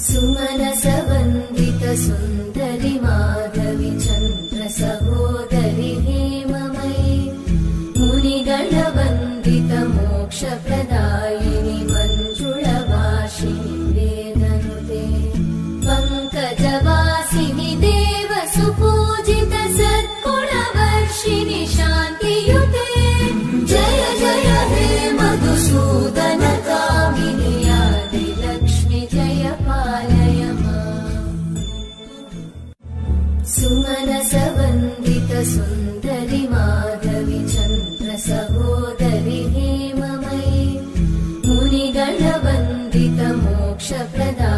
सुमनसवन्दित सुन्दरि माधवि चन्द्र सहोदरि हेममयि मुनिगणवन्दित मोक्षप्रदायिनि मञ्जुळभाषिणि वेदनुते पङ्कजवासिनि देव सुपूजित सद्गुणवर्षिणि शान्तियुते जय जय हे मधुसूदन कामिनि आदिलक्ष्मि जय पालय माम्। सुमनसवन्दित सुन्दरि माधवि चन्द्र सहोदरि हेममयि मुनिगणवन्दित मोक्षप्रदायिनि